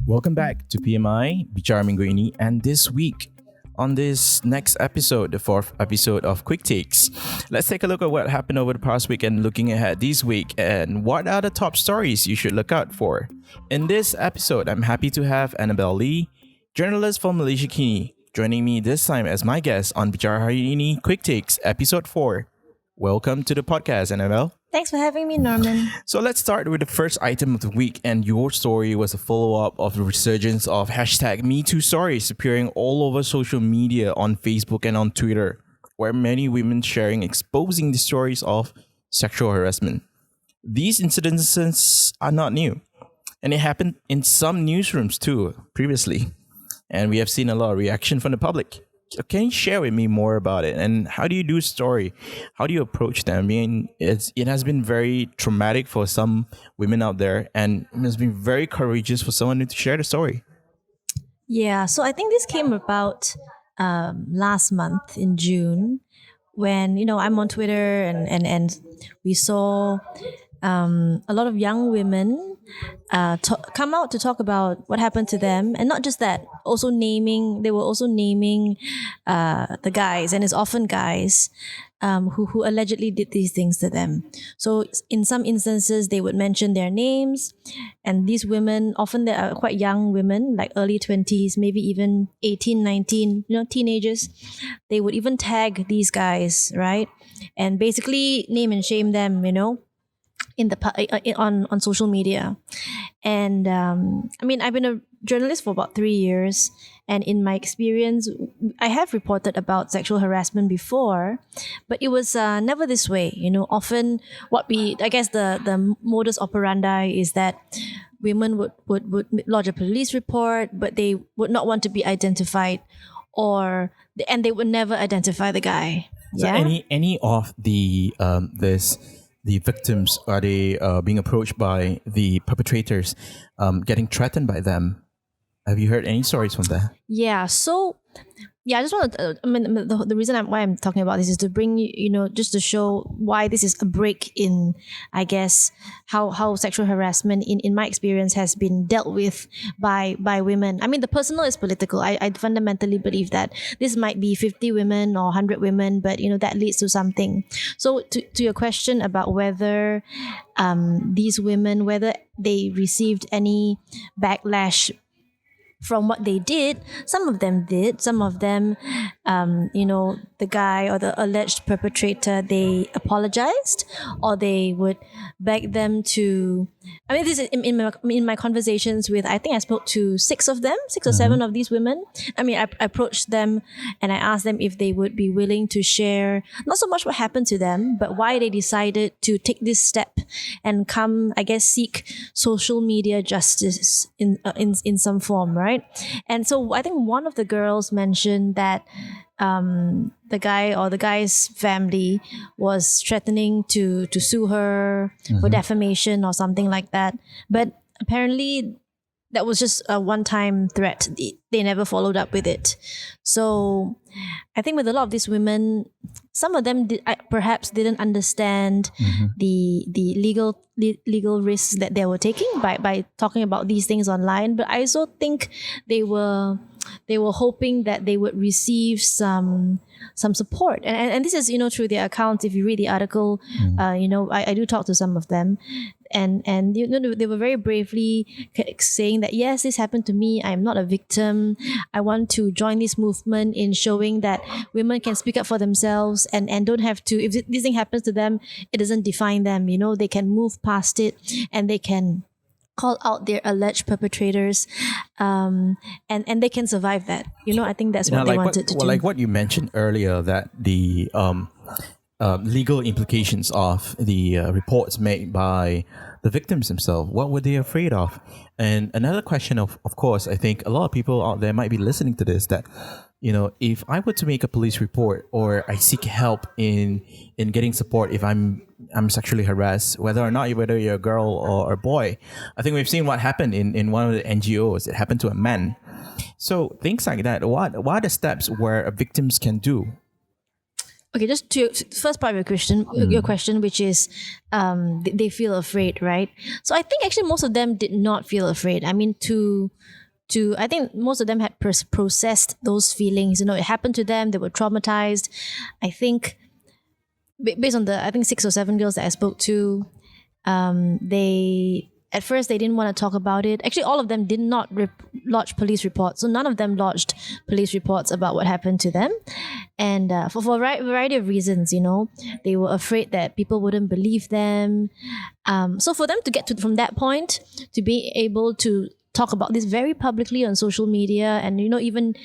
Welcome back to PMI, Bicara Minggu ini, and this week, on this next episode, the fourth episode of Quick Takes, let's take a look at what happened over the past week and looking ahead this week and what are the top stories you should look out for. In this episode, I'm happy to have Annabelle Lee, journalist from Malaysia Kini, joining me this time as my guest on Bicara Hari Ini Quick Takes episode 4. Welcome to the podcast, Annabelle. Thanks for having me, Norman. So let's start with the first item of the week, and your story was a follow-up of the resurgence of hashtag MeToo stories appearing all over social media on Facebook and on Twitter, where many women sharing exposing the stories of sexual harassment. These incidences are not new, and it happened in some newsrooms too previously, and we have seen a lot of reaction from the public. So can you share with me more about it, and how do you do story? How do you approach them? I mean, it has been very traumatic for some women out there, and it has been very courageous for someone to share the story. Yeah, so I think this came about last month in June when, I'm on Twitter and we saw a lot of young women come out to talk about what happened to them, and not just that, they were also naming the guys, and it's often guys who allegedly did these things to them. So in some instances they would mention their names, and these women, often they are quite young women, like early 20s, maybe even 18, 19, teenagers. They would even tag these guys, right? And basically name and shame them, on social media. And I've been a journalist for about 3 years, and in my experience I have reported about sexual harassment before, but it was never this way. Often the modus operandi is that women would lodge a police report, but they would not want to be identified, and they would never identify the guy. So any of the victims, are they being approached by the perpetrators, getting threatened by them? Have you heard any stories from that? Yeah, so I just want to. The reason why I'm talking about this is to bring you, just to show why this is a break in, I guess, how sexual harassment in my experience has been dealt with by women. I mean, the personal is political. I fundamentally believe that this might be 50 women or 100 women, but that leads to something. So to your question about whether these women, whether they received any backlash from what they did, some of them did. Some of them, the guy or the alleged perpetrator, they apologized, or they would beg them to. This is in my conversations with. I think I spoke to 6 or 7 of these women. I approached them and I asked them if they would be willing to share not so much what happened to them, but why they decided to take this step and come, I guess, seek social media justice in some form, right? And so I think one of the girls mentioned that the guy or the guy's family was threatening to sue her for defamation or something like that. But apparently that was just a one-time threat. They never followed up with it. So I think with a lot of these women, some of them perhaps didn't understand the legal risks that they were taking by talking about these things online. But I also think they were hoping that they would receive some support, and this is through their accounts. If you read the article, I do talk to some of them, and they were very bravely saying that yes, this happened to me. I'm not a victim. I want to join this movement in showing that women can speak up for themselves and don't have to. If this thing happens to them, it doesn't define them. They can move past it, and they can call out their alleged perpetrators, and they can survive that. I think that's what they wanted to do. Like what you mentioned earlier, that the legal implications of the reports made by the victims themselves. What were they afraid of? And another question, of course, I think a lot of people out there might be listening to this, that if I were to make a police report, or I seek help in getting support if I'm sexually harassed, whether you're a girl or a boy. I think we've seen what happened in one of the NGOs. It happened to a man. So things like that. What are the steps where victims can do? Okay, just to first part of your question, which is, they feel afraid, right? So I think actually most of them did not feel afraid. I mean, I think most of them had processed those feelings. You know, it happened to them. They were traumatized. I think based on the, I think 6 or 7 girls that I spoke to, they at first they didn't want to talk about it. Actually, all of them did not lodge police reports. So none of them lodged police reports about what happened to them, and for a variety of reasons. You know, they were afraid that people wouldn't believe them. So for them to get to from that point to be able to talk about this very publicly on social media, and even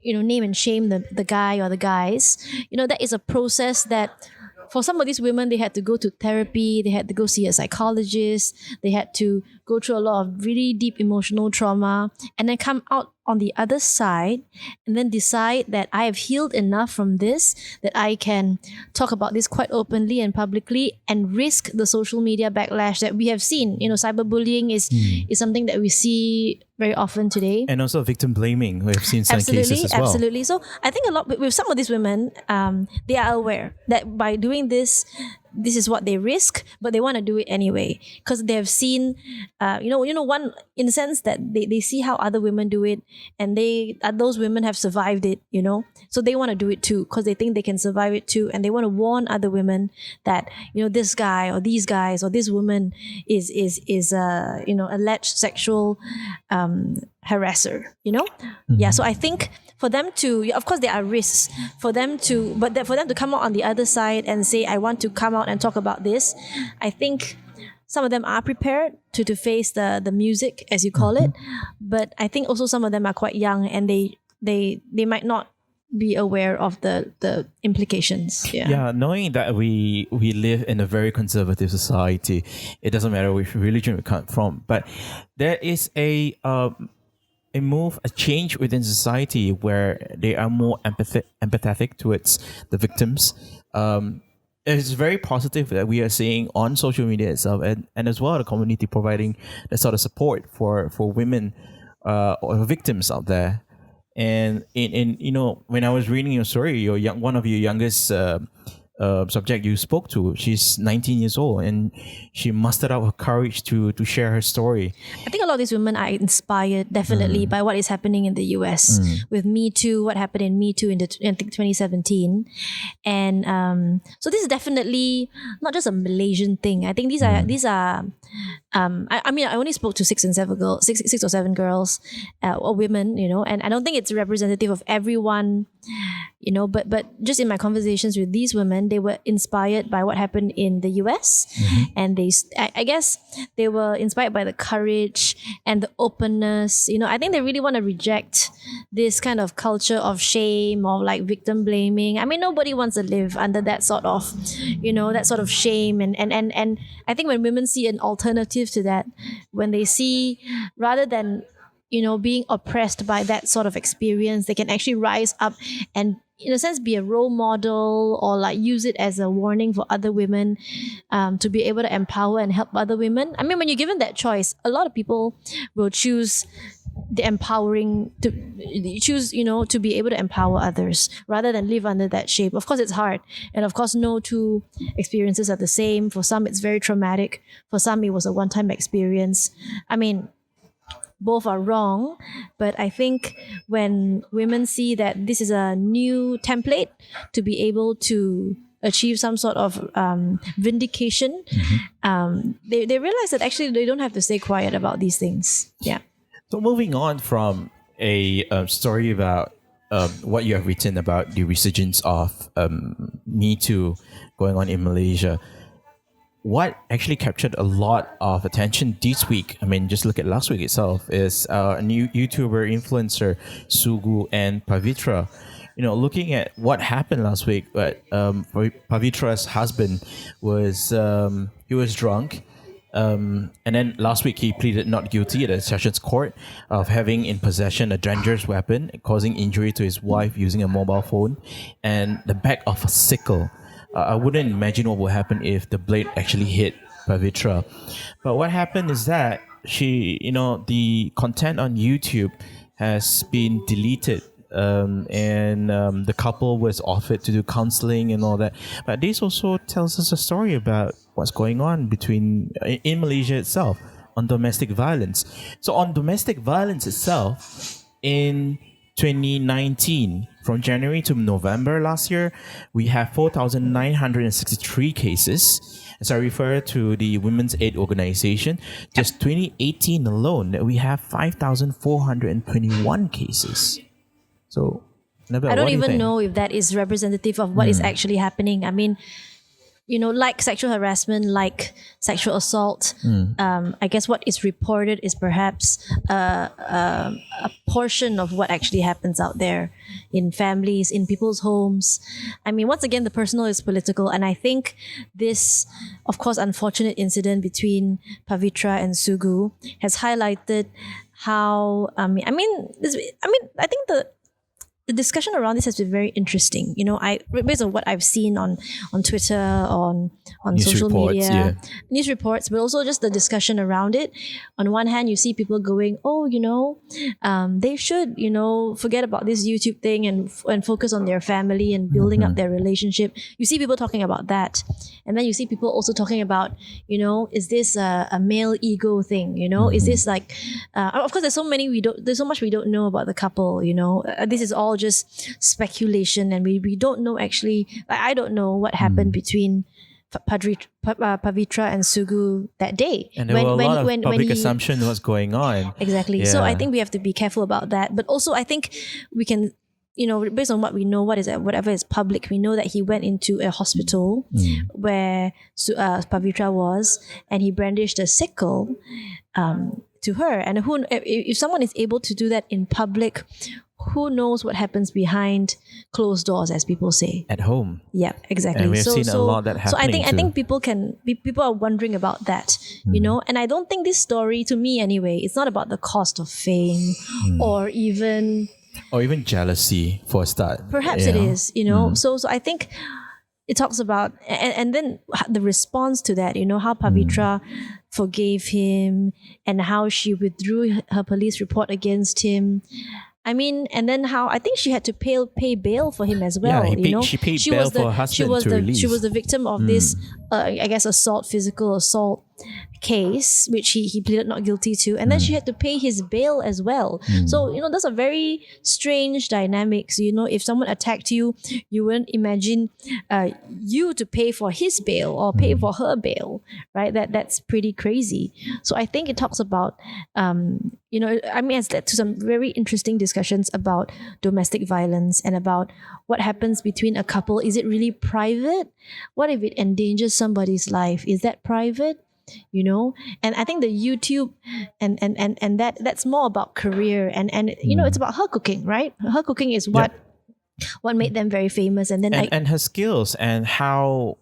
name and shame the guy or the guys, that is a process that for some of these women, they had to go to therapy, they had to go see a psychologist, they had to go through a lot of really deep emotional trauma, and then come out on the other side and then decide that I have healed enough from this that I can talk about this quite openly and publicly and risk the social media backlash that we have seen. Cyberbullying is something that we see very often today. And also victim blaming. We have seen some cases as well. Absolutely. So I think a lot with some of these women, they are aware that by doing this is what they risk, but they want to do it anyway because they have seen, one in the sense that they see how other women do it, and those women have survived it, so they want to do it too because they think they can survive it too, and they want to warn other women that this guy or these guys or this woman is alleged sexual harasser. Yeah. So I think for them to, of course, there are risks for them to, but for them to come out on the other side and say, I want to come out and talk about this, I think some of them are prepared to face the music, as you call it. But I think also some of them are quite young and they might not be aware of the implications. Yeah, knowing that we live in a very conservative society, it doesn't matter which religion we come from, but there is a change within society where they are more empathetic towards the victims. It's very positive that we are seeing on social media itself and as well the community providing that sort of support for women or victims out there. And in when I was reading your story, one of your youngest subject you spoke to, she's 19 years old and she mustered up her courage to share her story. I think a lot of these women are inspired definitely by what is happening in the US with Me Too, what happened in Me Too in 2017. And so this is definitely not just a Malaysian thing. I think these are I mean, I only spoke to 6 or 7 girls or women, and I don't think it's representative of everyone, but just in my conversations with these women, they were inspired by what happened in the US, and I guess they were inspired by the courage and the openness. I think they really want to reject this kind of culture of shame or like victim blaming. I mean, nobody wants to live under that sort of, that sort of shame, and I think when women see an alternative to that, when they see rather than being oppressed by that sort of experience, they can actually rise up and in a sense be a role model or like use it as a warning for other women to be able to empower and help other women. I mean, when you're given that choice, a lot of people will choose the empowering to be able to empower others rather than live under that shape. Of course, it's hard, and of course, no two experiences are the same. For some, it's very traumatic. For some, it was a one-time experience. I mean, both are wrong, but I think when women see that this is a new template to be able to achieve some sort of vindication, they realize that actually they don't have to stay quiet about these things. Yeah. So moving on from a story about what you have written about the resurgence of Me Too going on in Malaysia, what actually captured a lot of attention this week, I mean, just look at last week itself, is a new YouTuber influencer, Sugu and Pavitra. Looking at what happened last week, but Pavitra's husband was he was drunk. And then last week he pleaded not guilty at a sessions court of having in possession a dangerous weapon, causing injury to his wife using a mobile phone and the back of a sickle. I wouldn't imagine what would happen if the blade actually hit Pavitra. But what happened is that she, the content on YouTube has been deleted and the couple was offered to do counseling and all that. But this also tells us a story about what's going on in Malaysia itself on domestic violence. So on domestic violence itself, in 2019, from January to November last year, we have 4,963 cases. As I refer to the Women's Aid Organization, just 2018 alone, we have 5,421 cases. So, Annabelle, I don't what do you even think? know if that is representative of what is actually happening. I mean, like sexual harassment, like sexual assault, I guess what is reported is perhaps a portion of what actually happens out there in families, in people's homes. I mean, once again, the personal is political. And I think this, of course, unfortunate incident between Pavitra and Sugu has highlighted how, I think the discussion around this has been very interesting. Based on what I've seen on Twitter, on News social reports, media, news reports, but also just the discussion around it. On one hand, you see people going, "Oh, they should, forget about this YouTube thing and focus on their family and building up their relationship." You see people talking about that, and then you see people also talking about, is this a male ego thing? Is this like, of course, there's so much we don't know about the couple. This is all just speculation, and we don't know actually. I don't know what happened between Pavitra and Sugu that day. And there were a lot of public assumption what's going on. Exactly. Yeah. So I think we have to be careful about that. But also I think we can, based on what we know, whatever is public, we know that he went into a hospital where Pavitra was, and he brandished a sickle to her. And if someone is able to do that in public, who knows what happens behind closed doors, as people say. At home. Yeah, exactly. And we've seen a lot that happening. So I think people are wondering about that, and I don't think this story, to me anyway, it's not about the cost of fame or even jealousy for a start. Perhaps it is, So I think it talks about, and then the response to that, how Pavitra forgave him and how she withdrew her police report against him. I mean, and then how I think she had to pay bail for him as well. She paid bail for her husband to release. She was the victim of this, I guess, physical assault case, which he pleaded not guilty to, and then she had to pay his bail as well. So those are very strange dynamics. If someone attacked you, you wouldn't imagine you to pay for his bail or pay for her bail, right? That's pretty crazy. So I think it talks about it's led to some very interesting discussions about domestic violence and about what happens between a couple. Is it really private? What if it endangers somebody's life? Is that private? And I think the YouTube and that's more about career and it's about her cooking, right? Her cooking is what made them very famous, and then and her skills and how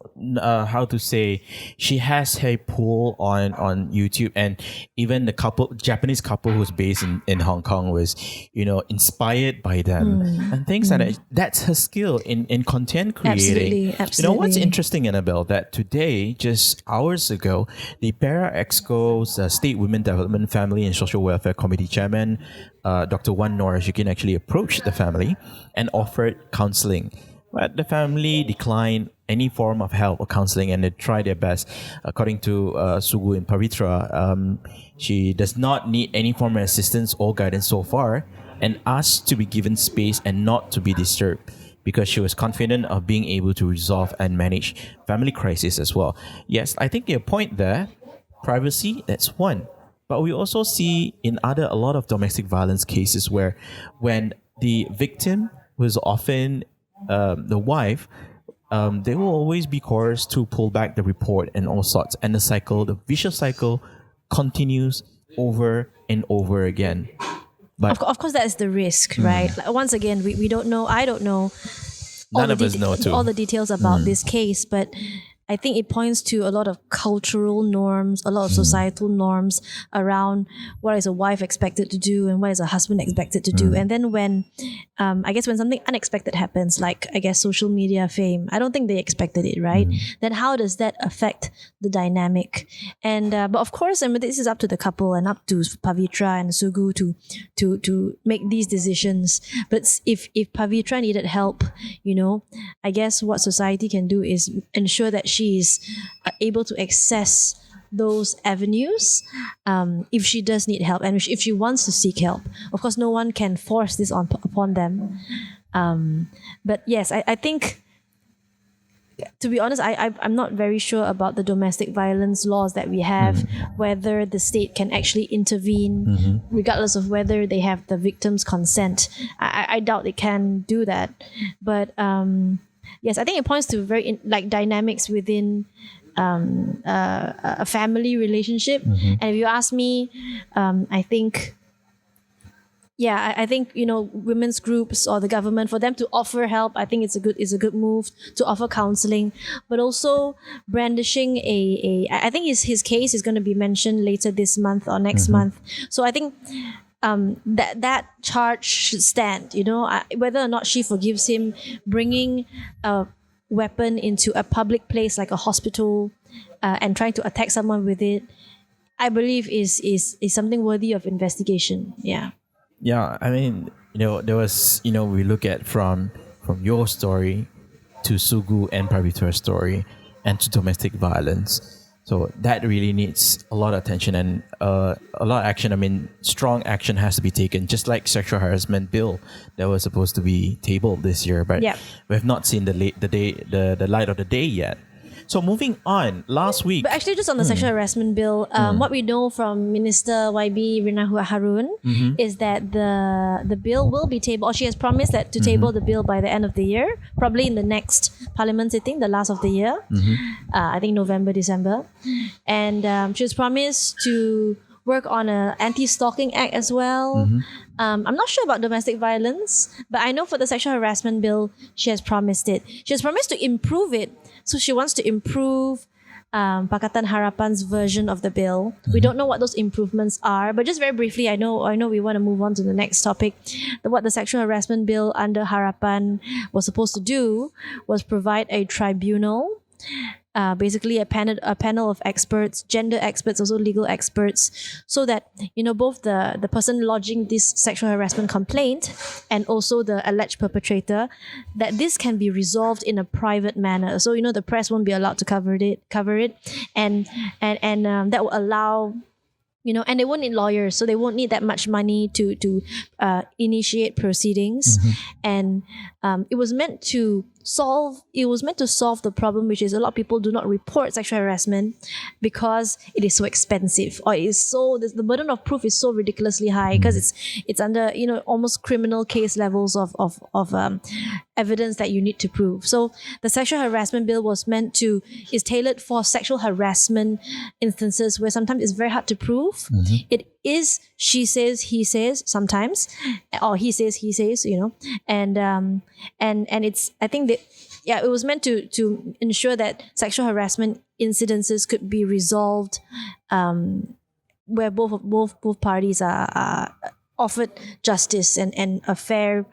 to say, she has her pull on YouTube, and even the Japanese couple who's based in Hong Kong was inspired by them and things like that. That's her skill in content creating. Absolutely. What's interesting, Annabelle, that today, just hours ago, the Para Exco's State Women Development Family and Social Welfare Committee Chairman, Dr. Wan Nor Ashikin, actually approached the family and offered counseling. But the family declined any form of help or counseling, and they tried their best. According to Sugu and Pavitra, she does not need any form of assistance or guidance so far, and asked to be given space and not to be disturbed, because she was confident of being able to resolve and manage family crisis as well. Yes, I think your point there, privacy, that's one. But we also see in a lot of domestic violence cases where when the victim was often the wife, they will always be coerced to pull back the report and all sorts. And the vicious cycle continues over and over again. But of course, that is the risk, right? Like, once again, we don't know. I don't know. None of us know too. All the details about this case, but I think it points to a lot of cultural norms, a lot of societal norms around what is a wife expected to do and what is a husband expected to do. And then when, I guess when something unexpected happens, like I guess social media fame, I don't think they expected it, right? Then how does that affect the dynamic? And but of course, I mean, this is up to the couple and up to Pavitra and Sugu to make these decisions. But if Pavitra needed help, I guess what society can do is ensure that she is able to access those avenues if she does need help and if she wants to seek help. Of course, no one can force this upon them. But yes, I think, to be honest, I'm not very sure about the domestic violence laws that we have, whether the state can actually intervene, regardless of whether they have the victim's consent. I doubt it can do that. But yes, I think it points to very dynamics within a family relationship. And if you ask me, I think women's groups or the government, for them to offer help, I think it's a good move to offer counseling, but also brandishing I think his case is going to be mentioned later this month or next month. So I think that charge should stand. Whether or not she forgives him, bringing a weapon into a public place like a hospital and trying to attack someone with it, I believe is something worthy of investigation. Yeah. Yeah, I mean, there was, we look at from your story to Sugu and Pravitra's story and to domestic violence. So that really needs a lot of attention and a lot of action. I mean, strong action has to be taken, just like sexual harassment bill that was supposed to be tabled this year, but we have not seen the light of the day yet. So moving on, last week. But actually, just on the sexual harassment bill, what we know from Minister YB Rina Harun is that the bill will be tabled, or she has promised that to table the bill by the end of the year, probably in the next parliament sitting, the last of the year. I think November, December. And she has promised to work on an anti-stalking act as well. I'm not sure about domestic violence, but I know for the sexual harassment bill, she has promised it. She has promised to improve it. So she wants to improve Pakatan Harapan's version of the bill. We don't know what those improvements are, but just very briefly, I know we want to move on to the next topic. What the sexual harassment bill under Harapan was supposed to do was provide a tribunal, basically a panel of experts, gender experts, also legal experts, so that both the person lodging this sexual harassment complaint and also the alleged perpetrator, that this can be resolved in a private manner. So the press won't be allowed to cover it, and that will allow. And they won't need lawyers, so they won't need that much money to initiate proceedings. And it was meant to solve the problem, which is a lot of people do not report sexual harassment because it is so expensive, or it is so the burden of proof is so ridiculously high because it's under almost criminal case levels of evidence that you need to prove. So the sexual harassment bill is tailored for sexual harassment instances where sometimes it's very hard to prove. It is she says, he says sometimes, or he says, and it's, I think that, it was meant to ensure that sexual harassment incidences could be resolved where both parties are offered justice and a fair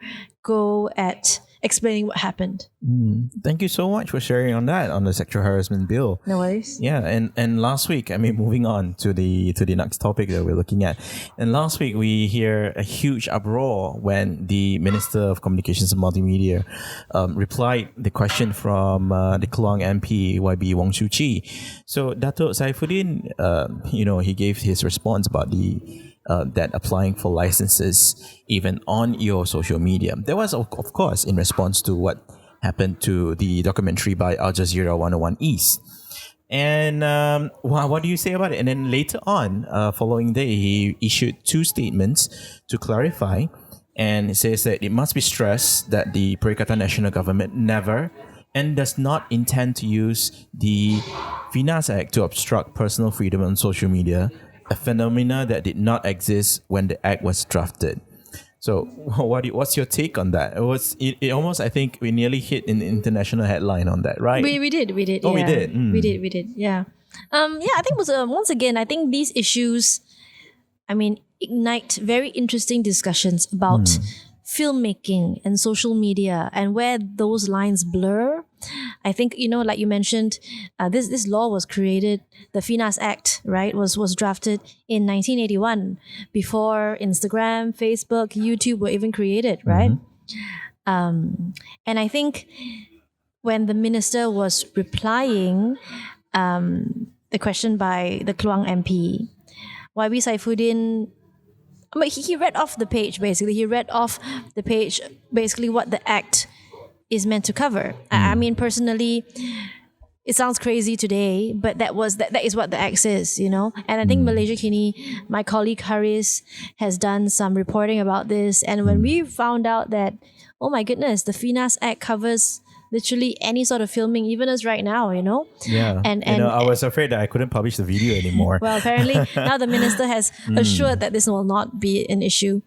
go at explaining what happened. Thank you so much for sharing on the sexual harassment bill. No worries. Yeah, and last week, I mean, moving on to the next topic that we're looking at. And last week we hear a huge uproar when the Minister of Communications and Multimedia replied the question from the Kelang MP YB Wong Siew Chi. So Dato' Saifuddin, he gave his response about that applying for licenses even on your social media. That was, of course, in response to what happened to the documentary by Al Jazeera 101 East. And what do you say about it? And then later on, following day, he issued two statements to clarify. And it says that it must be stressed that the Perikatan Nasional Government never and does not intend to use the FINAS Act to obstruct personal freedom on social media, a phenomena that did not exist when the act was drafted. So what's your take on that? It almost, I think we nearly hit an international headline on that, right? We did. Oh, yeah. we did. We did. Yeah. I think it was once again. I think these issues, ignite very interesting discussions about filmmaking and social media and where those lines blur. I think, like you mentioned, this law was created, the FINAS Act, right, was drafted in 1981 before Instagram, Facebook, YouTube were even created, right? And I think when the minister was replying the question by the Kluang MP, YB Saifuddin, he read off the page basically. He read off the page basically what the act is meant to cover. I mean, personally, it sounds crazy today, but that is what the act says, And I think Malaysia Kini, my colleague Haris, has done some reporting about this. And when we found out that, oh my goodness, the FINAS Act covers literally any sort of filming, even as right now, Yeah. And I was afraid that I couldn't publish the video anymore. Well, apparently now the minister has assured that this will not be an issue.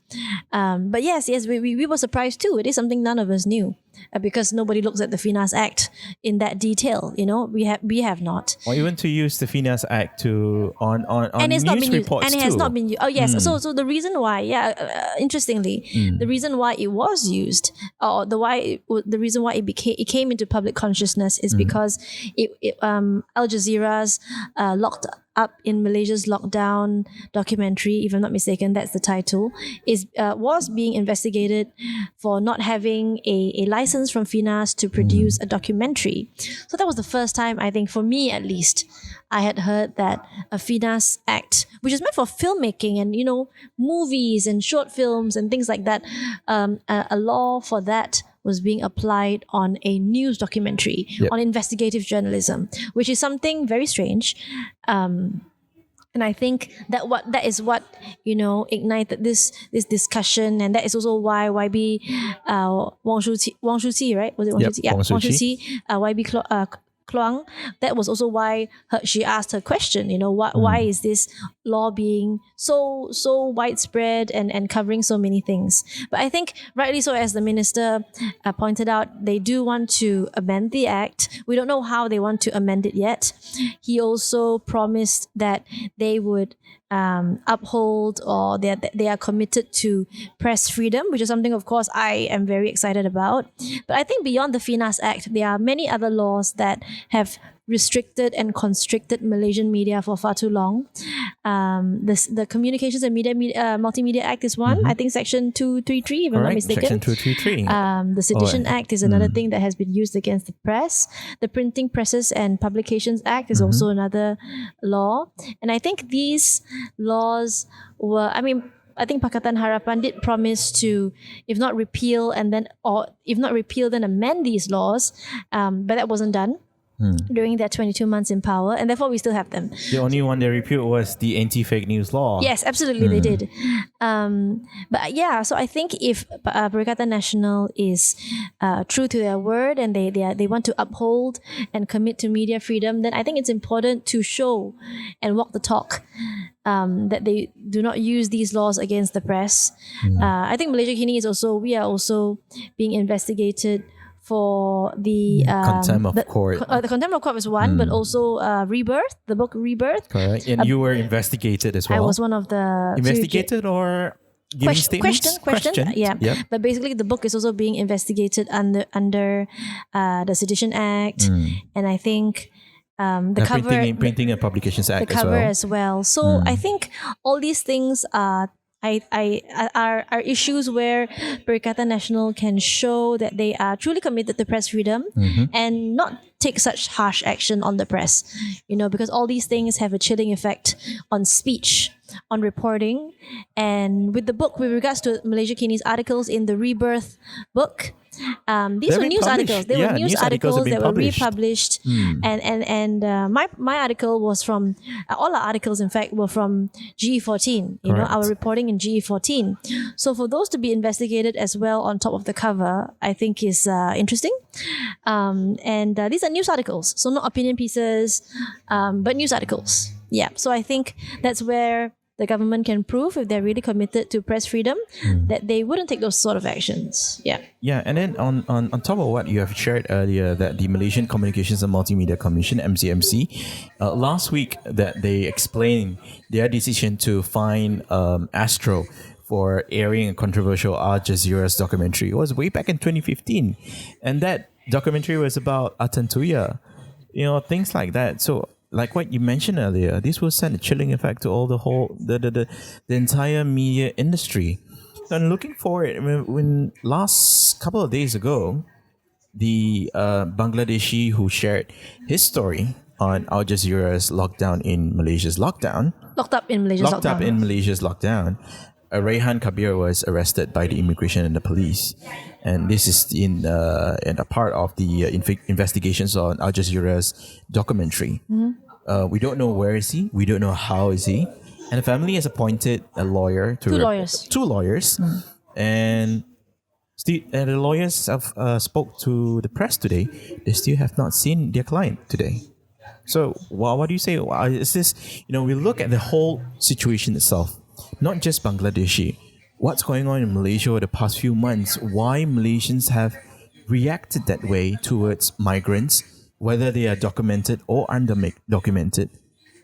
But yes, we were surprised too. It is something none of us knew because nobody looks at the FINAS Act in that detail. We have not. Or even to use the FINAS Act to on and it's news not been used, reports and it too. has not been used. Oh yes. So the reason why, interestingly, the reason why it was used, or the reason why it came into public consciousness is because Al Jazeera's locked up in Malaysia's lockdown documentary, if I'm not mistaken, that's the title, was being investigated for not having a license from FINAS to produce a documentary. So that was the first time, I think, for me at least, I had heard that a FINAS Act, which is meant for filmmaking and, movies and short films and things like that, a law for that was being applied on a news documentary, on investigative journalism, which is something very strange. And I think that is what ignited this discussion, and that is also why YB Wang Shuqi, right? Was it Wang Shuqi? Yeah, Wang Shuqi, YB Kluang. That was also why she asked her question. Why is this law being so widespread and covering so many things? But I think rightly so, as the minister pointed out, they do want to amend the act. We don't know how they want to amend it yet. He also promised that they would uphold, or they are committed to press freedom, which is something, of course, I am very excited about. But I think beyond the FINAS Act, there are many other laws that have restricted and constricted Malaysian media for far too long. The Communications and Multimedia Act is one. I think Section 233, if I'm not mistaken. Section 233. The Sedition Act is another thing that has been used against the press. The Printing Presses and Publications Act is also another law. And I think these laws were, I think Pakatan Harapan did promise to, if not repeal, then amend these laws, but that wasn't done during their 22 months in power, and therefore we still have them. The only one they repealed was the anti-fake news law. Yes, absolutely, they did. So I think if Perikatan Nasional is true to their word and they want to uphold and commit to media freedom, then I think it's important to show and walk the talk. That they do not use these laws against the press. I think Malaysia Kini we are also being investigated for the contempt of court. The contempt of court was one, but also Rebirth, the book Rebirth. Correct. And you were investigated as well. I was one of the investigated or giving statements? Question. Yeah. Yep. But basically, the book is also being investigated under the Sedition Act, and I think. The cover, Printing and Publications Act, the cover as well. So I think all these things are issues where Perikatan Nasional can show that they are truly committed to press freedom and not take such harsh action on the press. Because all these things have a chilling effect on speech, on reporting, and with the book, with regards to Malaysia Kini's articles in the Rebirth book. These were news articles. They were news articles that were republished, and my article was from all our articles. In fact, were from GE14. Our reporting in GE14. So for those to be investigated as well on top of the cover, I think is interesting. And these are news articles, so not opinion pieces, but news articles. Yeah. So I think that's where the government can prove, if they're really committed to press freedom, that they wouldn't take those sort of actions. Yeah. Yeah, and then on top of what you have shared earlier, that the Malaysian Communications and Multimedia Commission, MCMC, last week that they explained their decision to fine Astro for airing a controversial Al Jazeera's documentary. It was way back in 2015. And that documentary was about Atantuya, things like that. So like what you mentioned earlier, this will send a chilling effect to all the entire media industry. So I'm looking forward. When last couple of days ago, the Bangladeshi who shared his story on Al Jazeera's lockdown in Malaysia's lockdown, Locked up in Malaysia's lockdown. Rehan Kabir was arrested by the immigration and the police, and this is in a part of the investigations on Al Jazeera's documentary. We don't know where is he. We don't know how is he. And the family has appointed a lawyer to two lawyers, and the lawyers have spoke to the press today. They still have not seen their client today. So, what do you say? Is this? We look at the whole situation itself, not just Bangladeshi. What's going on in Malaysia over the past few months? Why Malaysians have reacted that way towards migrants, whether they are documented or undocumented,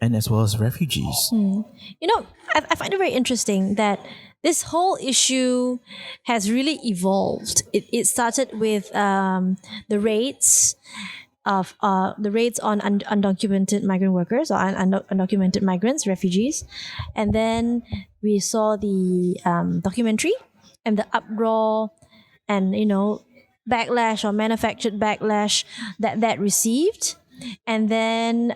and as well as refugees. I find it very interesting that this whole issue has really evolved. It started with the raids on undocumented migrant workers or undocumented migrants, refugees, and then we saw the documentary and the uproar and backlash or manufactured backlash that received. And then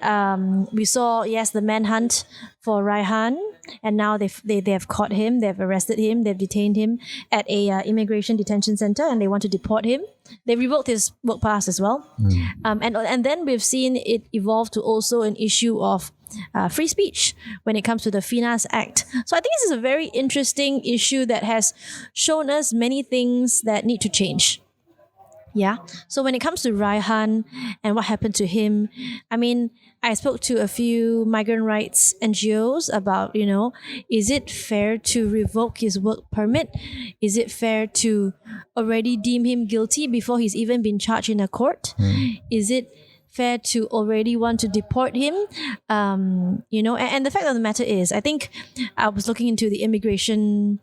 we saw, the manhunt for Raihan, and now they have caught him, they've arrested him, they've detained him at a immigration detention center, and they want to deport him. They revoked his work pass as well. And then we've seen it evolve to also an issue of free speech when it comes to the FINAS Act. So I think this is a very interesting issue that has shown us many things that need to change. Yeah. So when it comes to Raihan and what happened to him, I spoke to a few migrant rights NGOs about, is it fair to revoke his work permit? Is it fair to already deem him guilty before he's even been charged in a court? Is it fair to already want to deport him? And the fact of the matter is, I think I was looking into the Immigration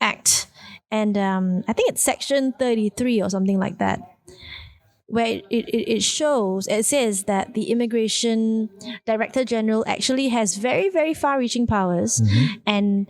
Act, and I think it's section 33 or something like that, where it says that the Immigration Director General actually has very, very far-reaching powers, and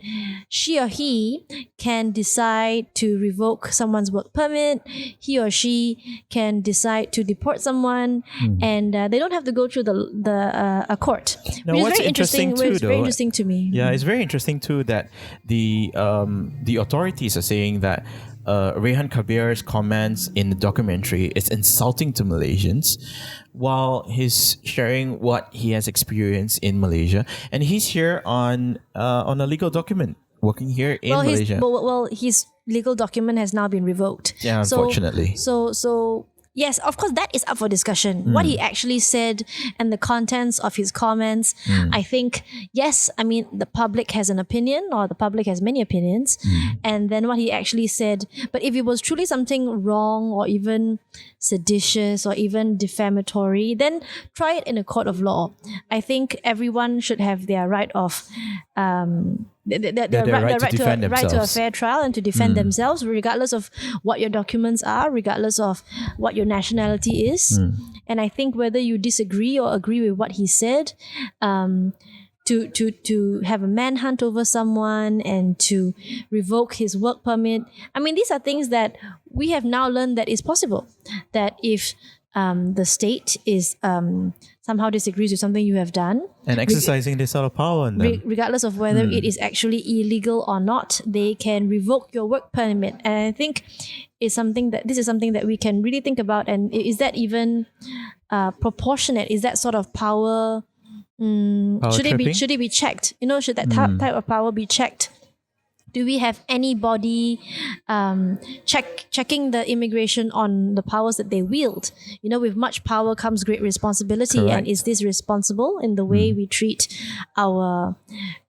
she or he can decide to revoke someone's work permit. He or she can decide to deport someone, and they don't have to go through a court. Now, which is very interesting. Too, very interesting to me. Yeah, it's very interesting too that the authorities are saying that Rehan Kabir's comments in the documentary is insulting to Malaysians, while he's sharing what he has experienced in Malaysia, and he's here on a legal document, working here in Malaysia. His legal document has now been revoked. Yeah, unfortunately. So yes, of course, that is up for discussion. What he actually said and the contents of his comments, I think, yes, the public has an opinion, or the public has many opinions, and then what he actually said. But if it was truly something wrong or even seditious or even defamatory, then try it in a court of law. I think everyone should have their right of right to a fair trial and to defend themselves, regardless of what your documents are, regardless of what your nationality is. And I think whether you disagree or agree with what he said, to have a manhunt over someone and to revoke his work permit, these are things that we have now learned that is possible. That if the state is somehow disagrees with something you have done, and exercising this sort of power on them, regardless of whether it is actually illegal or not, they can revoke your work permit. And I think this is something that we can really think about. And is that even proportionate? Is that sort of power? Should it be checked? Should that type of power be checked? Do we have anybody checking the immigration on the powers that they wield? With much power comes great responsibility. Correct. And is this responsible in the way we treat our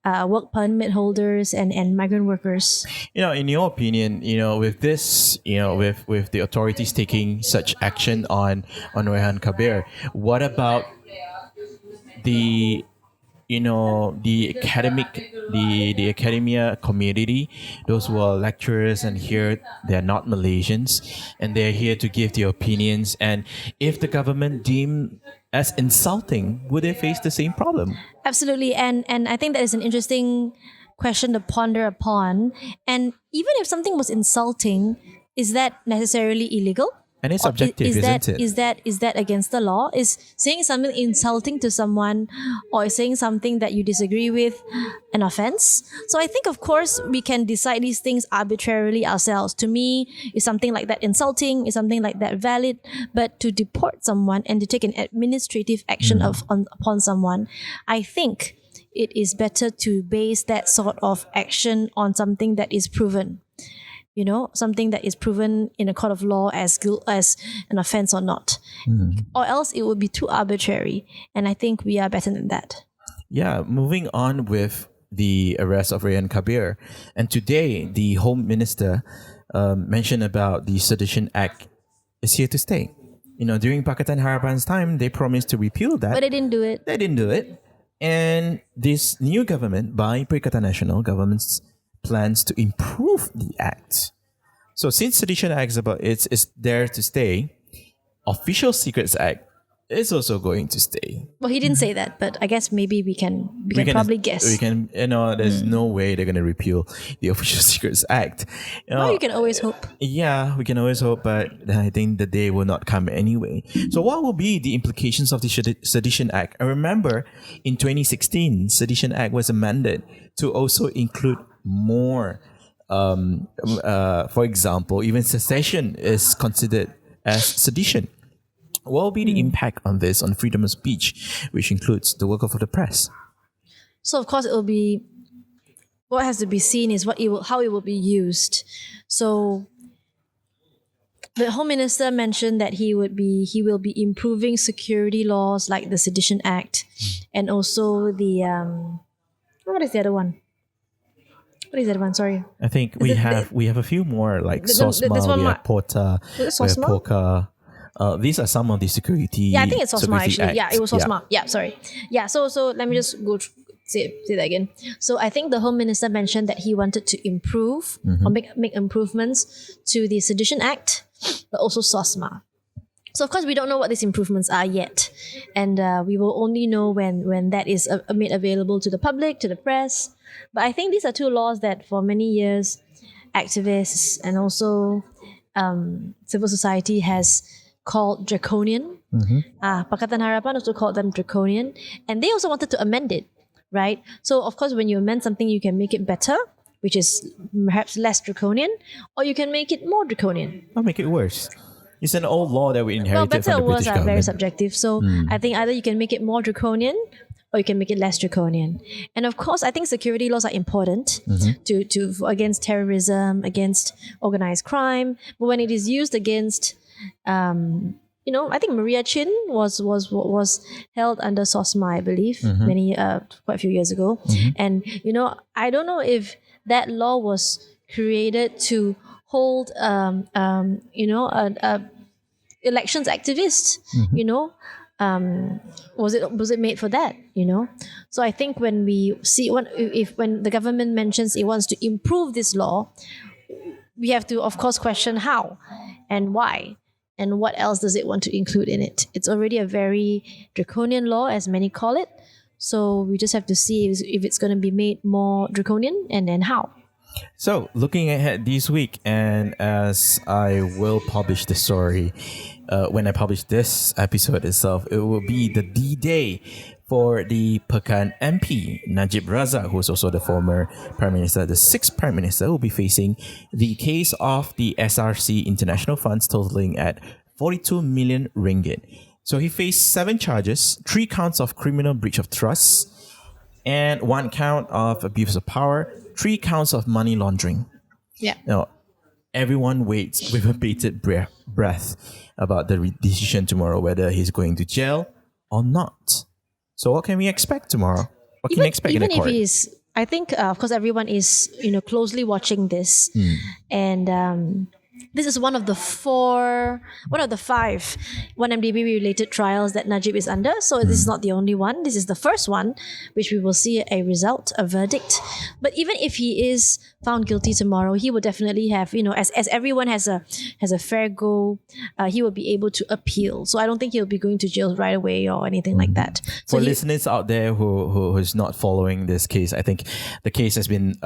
work permit holders and migrant workers? In your opinion, with this, with the authorities taking such action on Rehan Kabir, what about the the academia community, those who are lecturers, and here they're not Malaysians and they're here to give their opinions, and if the government deem as insulting, would they face the same problem? Absolutely. And I think that is an interesting question to ponder upon. And even if something was insulting, is that necessarily illegal? And it's subjective, isn't it? Is that against the law? Is saying something insulting to someone or saying something that you disagree with an offense? So I think, of course, we can decide these things arbitrarily ourselves. To me, is something like that insulting? Is something like that valid? But to deport someone and to take an administrative action upon someone, I think it is better to base that sort of action on something that is proven. Something that is proven in a court of law as an offense or not. Or else it would be too arbitrary. And I think we are better than that. Yeah, moving on with the arrest of Rehan Kabir. And today, the Home Minister mentioned about the Sedition Act is here to stay. During Pakatan Harapan's time, they promised to repeal that. But they didn't do it. And this new government, by Perikatan Nasional government's plans to improve the act. So since Sedition Act is there to stay, Official Secrets Act is also going to stay. Well, he didn't say that, but I guess maybe we can probably guess. We can, there's no way they're going to repeal the Official Secrets Act. Well, you can always hope. Yeah, we can always hope, but I think the day will not come anyway. So what will be the implications of the Sedition Act? I remember in 2016, Sedition Act was amended to also include more. For example, even secession is considered as sedition. What will be the impact on this on freedom of speech, which includes the work of the press? So of course it will be, what has to be seen is how it will be used. So the Home Minister mentioned that he will be improving security laws like the Sedition Act, and also the what is the other one? What is that one? Sorry. I think we have a few more, like SOSMA, we have POTA, we have POCA. These are some of the security. Yeah, I think it's SOSMA actually. Acts. Yeah, it was SOSMA. Yeah, sorry. Yeah, so let me just go say that again. So I think the Home Minister mentioned that he wanted to improve or make improvements to the Sedition Act, but also SOSMA. So of course we don't know what these improvements are yet, and we will only know when that is made available to the public, to the press. But I think these are two laws that for many years activists and also civil society has called draconian. Pakatan Harapan also called them draconian, and they also wanted to amend it, right? So of course when you amend something, you can make it better, which is perhaps less draconian, or you can make it more draconian. Or make it worse. It's an old law that we inherited better from the or worse British are government. very subjective. So I think either you can make it more draconian or you can make it less draconian. And of course, I think security laws are important to against terrorism, against organized crime. But when it is used against, I think Maria Chin was held under SOSMA, I believe, quite a few years ago. And I don't know if that law was created to hold elections activists. Was it made for that? So I think when we see when the government mentions it wants to improve this law, we have to of course question how and why and what else does it want to include in it. It's already a very draconian law, as many call it. So we just have to see if it's going to be made more draconian and then how. So, looking ahead this week, and as I will publish the story, when I publish this episode itself, it will be the D-Day for the Pekan MP, Najib Razak, who is also the former Prime Minister, the sixth Prime Minister, will be facing the case of the SRC international funds totaling at 42 million ringgit. So he faced 7 charges, 3 counts of criminal breach of trust, and 1 count of abuse of power, 3 counts of money laundering. Yeah. Now, everyone waits with a bated breath about the decision tomorrow, whether he's going to jail or not. So what can we expect tomorrow? What can we expect in the Even if court? he's, I think, of course, everyone is closely watching this, and this is one of the 5 1MDB related trials that Najib is under. So this is not the only one. This is the first one, which we will see a result, a verdict. But even if he is found guilty tomorrow, he will definitely have, as everyone has a fair go, he will be able to appeal. So I don't think he'll be going to jail right away or anything like that. So For listeners out there who's not following this case, I think the case has been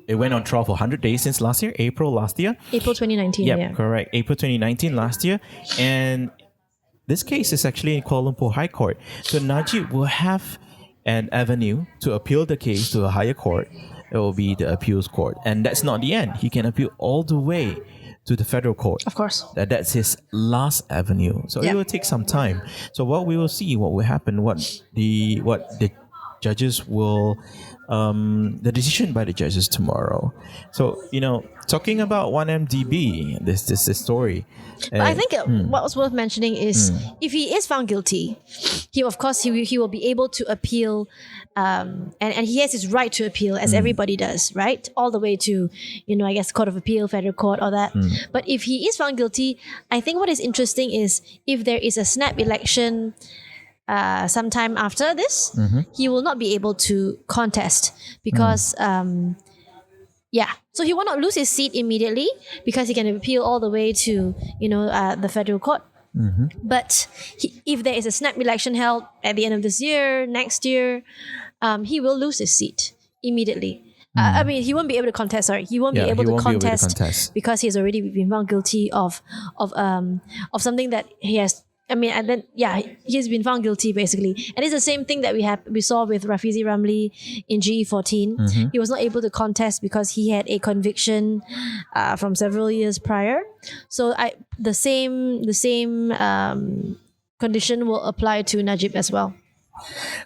it went on trial for 100 days since last year, April last year. April 2019. Yep, Yeah, correct. April 2019 last year. And this case is actually in Kuala Lumpur High Court. So Najib will have an avenue to appeal the case to a higher court. It will be the appeals court. And that's not the end. He can appeal all the way to the federal court. Of course. That's his last avenue. So it will take some time. So what we will see, what will happen, what the judges will the decision by the judges tomorrow. So talking about 1MDB, this story. But I think what was worth mentioning is if he is found guilty, he will be able to appeal, and he has his right to appeal as everybody does, right? All the way to I guess Court of Appeal, Federal Court, all that. But if he is found guilty, I think what is interesting is if there is a snap election sometime after this, he will not be able to contest because so he will not lose his seat immediately because he can appeal all the way to the federal court. But if there is a snap election held at the end of this year, next year, he will lose his seat immediately. I mean, he won't be able to contest. Sorry, he won't be able to contest because he's already been found guilty of something that he has. I mean, and then he's been found guilty basically, and it's the same thing that we saw with Rafizi Ramli in GE14. He was not able to contest because he had a conviction from several years prior. So the same condition will apply to Najib as well.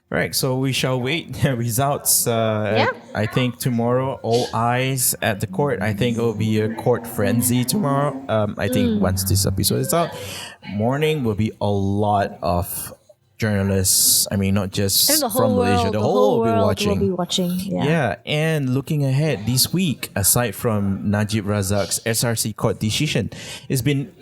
Right, so we shall wait the results. I think tomorrow, all eyes at the court. I think it will be a court frenzy tomorrow. I think once this episode is out, morning will be a lot of journalists. I mean, not just from Malaysia. The whole world will be watching. Yeah, and looking ahead this week, aside from Najib Razak's SRC court decision, it's been,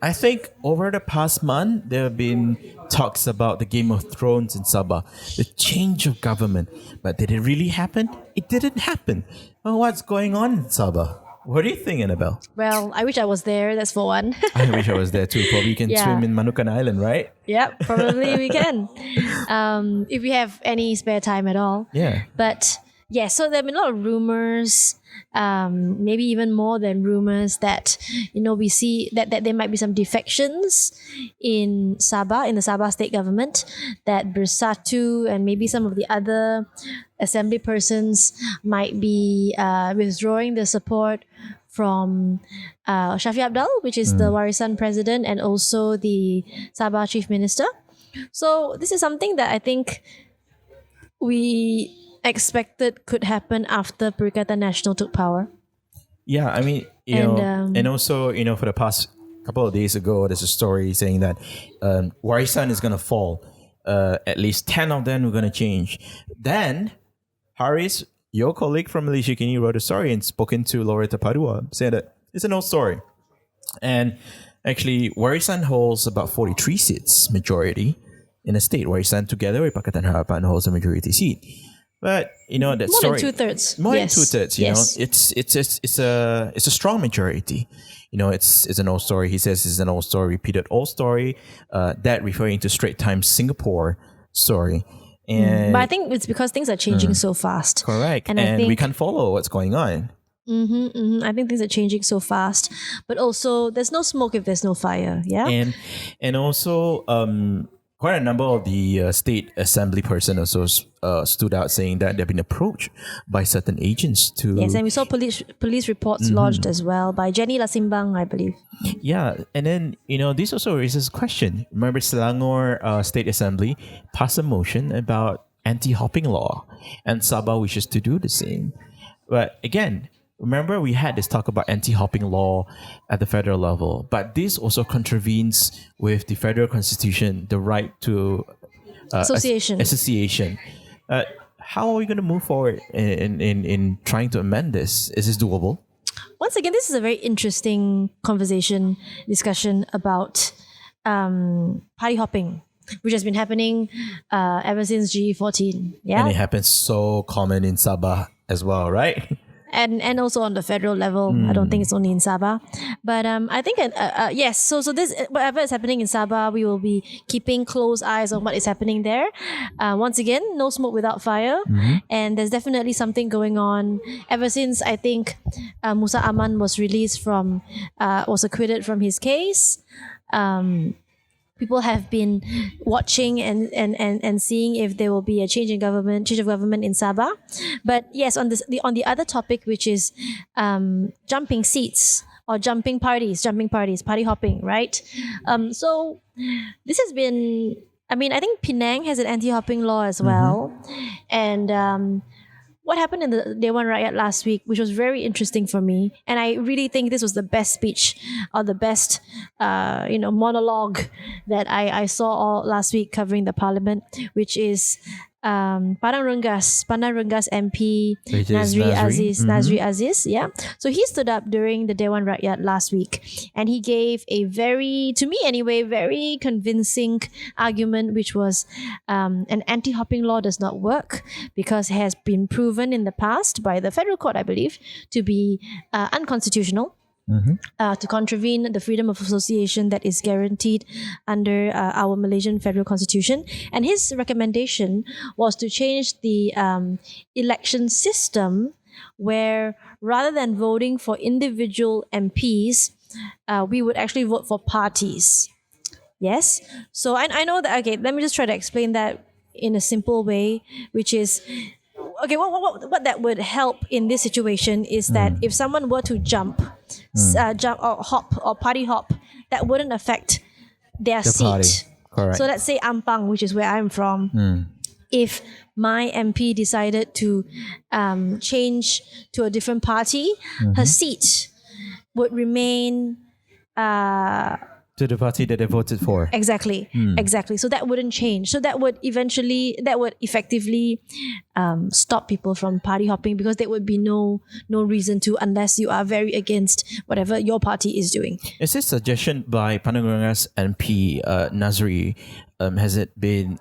I think, over the past month, there have been talks about the Game of Thrones in Sabah, the change of government. But did it really happen? It didn't happen. Well, what's going on in Sabah? What do you think, Annabelle? Well, I wish I was there. That's for one. I wish I was there too. Probably you can swim in Manukan Island, right? Yep, probably we can. If we have any spare time at all. Yeah. But so there have been a lot of rumors, maybe even more than rumors that we see that there might be some defections in Sabah, in the Sabah state government, that Bersatu and maybe some of the other assembly persons might be withdrawing their support from Shafi Abdul, which is the Warisan president, and also the Sabah chief minister. So this is something that I think we expected could happen after Perikatan Nasional took power. Yeah, I mean, and also, for the past couple of days ago, there's a story saying that Warisan is going to fall. At least 10 of them are going to change. Then, Haris, your colleague from Malaysia, Kini, wrote a story and spoken to Loretta Padua, saying that it's an old story. And actually, Warisan holds about 43 seats, majority, in a state. Warisan, together with Pakatan Harapan, holds a majority seat. But that more story, than 2/3. More than 2/3. It's a strong majority. It's an old story. He says it's an old story, repeated old story. That referring to Straits Times Singapore story. And but I think it's because things are changing so fast. Correct, and I think we can't follow what's going on. I think things are changing so fast, but also there's no smoke if there's no fire. Yeah, and also quite a number of the state assembly person also stood out saying that they've been approached by certain agents to... Yes, and we saw police reports lodged as well by Jenny Lasimbang, I believe. Yeah, and then, this also raises a question. Remember Selangor State Assembly passed a motion about anti-hopping law, and Sabah wishes to do the same. But again, remember we had this talk about anti-hopping law at the federal level, but this also contravenes with the federal constitution the right to association. How are we going to move forward in trying to amend this? Is this doable? Once again, this is a very interesting discussion about party hopping, which has been happening ever since G14. Yeah, and it happens so common in Sabah as well, right? And also on the federal level. I don't think it's only in Sabah, but I think yes. So this, whatever is happening in Sabah, we will be keeping close eyes on what is happening there. Once again, no smoke without fire, and there's definitely something going on ever since I think Musa Aman was was acquitted from his case. People have been watching and seeing if there will be a change of government in Sabah. But yes, on the other topic, which is jumping seats or jumping parties, party hopping, right? So this has been, I think Penang has an anti-hopping law as well. And what happened in the Dewan Rakyat last week, which was very interesting for me, and I really think this was the best speech or the best, monologue that I saw all last week covering the parliament, which is Padang Rengas MP Nazri Aziz. Yeah. So he stood up during the Dewan Rakyat last week, and he gave a very convincing argument, which was an anti-hopping law does not work because it has been proven in the past by the federal court, I believe, to be unconstitutional. To contravene the freedom of association that is guaranteed under our Malaysian federal constitution. And his recommendation was to change the election system where rather than voting for individual MPs, we would actually vote for parties. Yes. So I know that, okay, let me just try to explain that in a simple way, which is, okay, what that would help in this situation is that if someone were to jump or hop or party hop, that wouldn't affect their seat. Party. Correct. So let's say Ampang, which is where I'm from. If my MP decided to change to a different party, her seat would remain to the party that they voted for. Exactly. So that wouldn't change. So that would effectively stop people from party hopping, because there would be no reason to, unless you are very against whatever your party is doing. Is this suggestion by Padang Rengas MP Nazri? Has it been?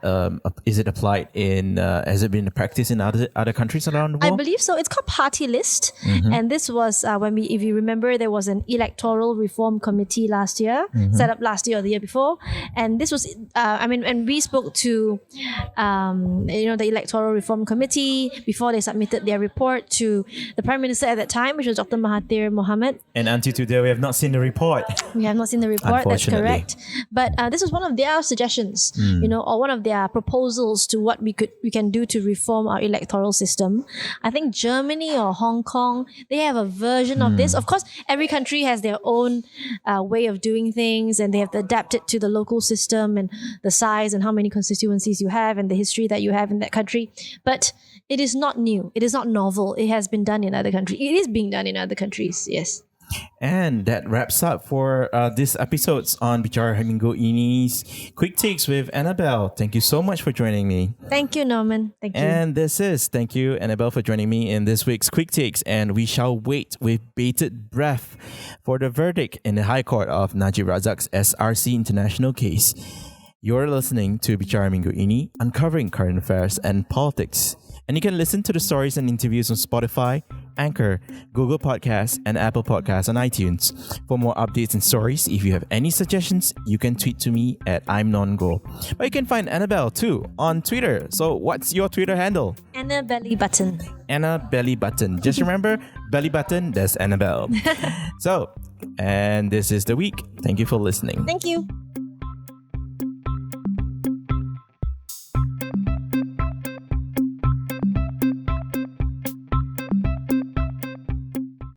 Is it applied in? Has it been practiced in other countries around the world? I believe so. It's called Party List, and this was if you remember, there was an electoral reform committee last year, set up last year or the year before, and this was. And we spoke to, the electoral reform committee before they submitted their report to the Prime Minister at that time, which was Dr. Mahathir Mohamad. And until today, we have not seen the report. We have not seen the report. That's correct. But this was one of their suggestions. Or one of their proposals to what we can do to reform our electoral system. I think Germany or Hong Kong, they have a version of this. Of course, every country has their own way of doing things, and they have to adapt it to the local system and the size and how many constituencies you have and the history that you have in that country. But it is not new. It is not novel. It has been done in other countries. It is being done in other countries. Yes. And that wraps up for this episode's on Bicara Minggu Ini's Quick Takes with Annabelle. Thank you so much for joining me. Thank you, Norman. Thank you. And thank you, Annabelle, for joining me in this week's Quick Takes. And we shall wait with bated breath for the verdict in the High Court of Najib Razak's SRC International case. You're listening to Bicara Minggu Ini, uncovering current affairs and politics. And you can listen to the stories and interviews on Spotify, Anchor, Google Podcasts, and Apple Podcasts on iTunes. For more updates and stories, if you have any suggestions, you can tweet to me at I'mNonGo. But you can find Annabelle too on Twitter. So what's your Twitter handle? Anna Belly Button. Anna Belly Button. Just remember, belly button, that's Annabelle. And this is the week. Thank you for listening. Thank you.